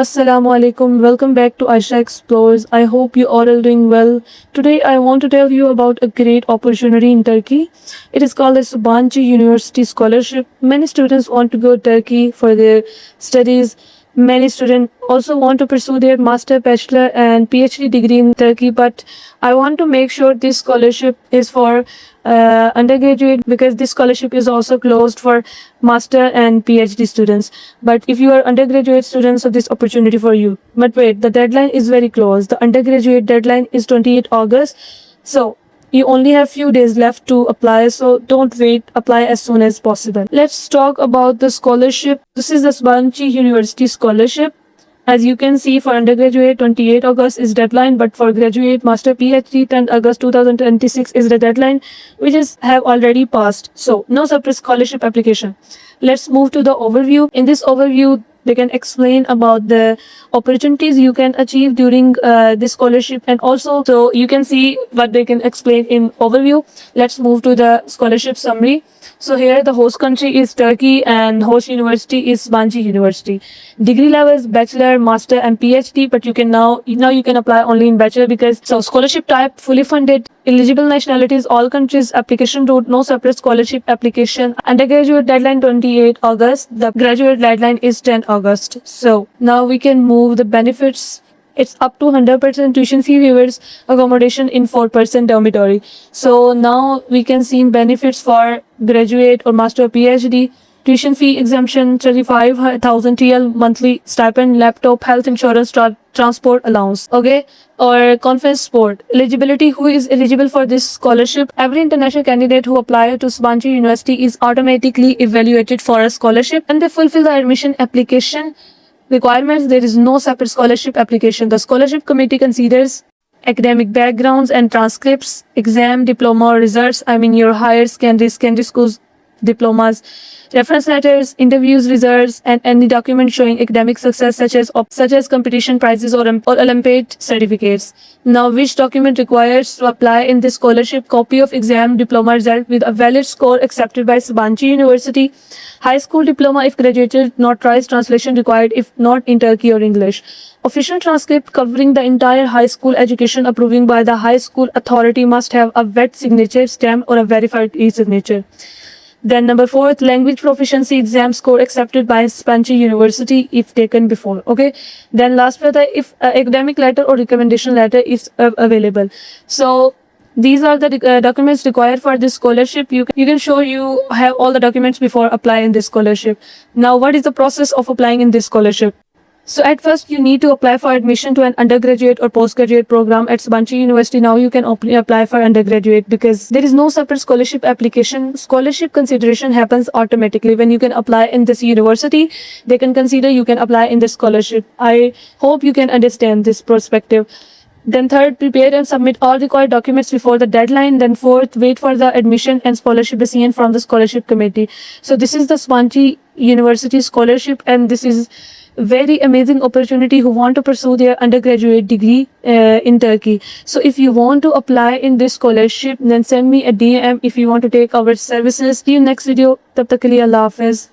Assalamu alaikum. Welcome back to Aisha Explores. I hope you all are doing well. Today I want to tell you about a great opportunity in Turkey. It is called the Sabancı University Scholarship. Many students want to go to Turkey for their studies. Many students also want to pursue their master, bachelor and PhD degree in Turkey, but I want to make sure this scholarship is for undergraduate, because this scholarship is also closed for master and PhD students. But if you are undergraduate students, so this opportunity for you. But wait, the deadline is very close. The undergraduate deadline is 28 August. So you only have few days left to apply, so don't wait, apply as soon as possible. Let's talk about the scholarship. This is the Sabancı University Scholarship. As you can see, for undergraduate, 28 August is deadline, but for graduate, master, PhD, 10 August 2026 is the deadline, which is have already passed. So no separate scholarship application. Let's move to the overview. In this overview, they can explain about the opportunities you can achieve during this scholarship, and also so you can see what they can explain in overview. Let's move to the scholarship summary. So here the host country is Turkey and host university is Sabancı University. Degree levels bachelor, master and PhD, but you can now you can apply only in bachelor, because so scholarship type fully funded, eligible nationalities all countries, application route no separate scholarship application, undergraduate deadline 28 August, the graduate deadline is 10 August. So now we can move the benefits. It's up to 100% tuition fee waivers, accommodation in 4% dormitory. So now we can see benefits for graduate or master or PhD. Tuition fee exemption, 35,000 TL monthly stipend, laptop, health insurance, transport allowance. Okay, or conference sport. Eligibility, who is eligible for this scholarship? Every international candidate who applies to Sabancı University is automatically evaluated for a scholarship, and they fulfill the admission application requirements. There is no separate scholarship application. The scholarship committee considers academic backgrounds and transcripts, exam, diploma, or results. Your higher secondary schools diplomas, reference letters, interviews results, and any document showing academic success such as competition prizes or Olympiad certificates. Now, which document requires to apply in this scholarship? Copy of exam, diploma result with a valid score accepted by Sabancı University. High school diploma if graduated, not twice, translation required if not in Turkey or English. Official transcript covering the entire high school education approving by the high school authority must have a wet signature, stamp or a verified e-signature. Then number 4, language proficiency exam score accepted by Sabancı University if taken before. Okay. Then last but if academic letter or recommendation letter is available. So these are the documents required for this scholarship. You can show you have all the documents before applying this scholarship. Now, what is the process of applying in this scholarship? So at first, you need to apply for admission to an undergraduate or postgraduate program at Sabancı University. Now you can apply for undergraduate, because there is no separate scholarship application. Scholarship consideration happens automatically when you can apply in this university. They can consider you can apply in this scholarship. I hope you can understand this perspective. Then third, prepare and submit all required documents before the deadline. Then fourth, wait for the admission and scholarship decision from the scholarship committee. So this is the Sabancı University scholarship, and this is very amazing opportunity who want to pursue their undergraduate degree in Turkey. So if you want to apply in this scholarship, then send me a DM if you want to take our services. See you next video. Tab tak ke liye Allah Hafiz.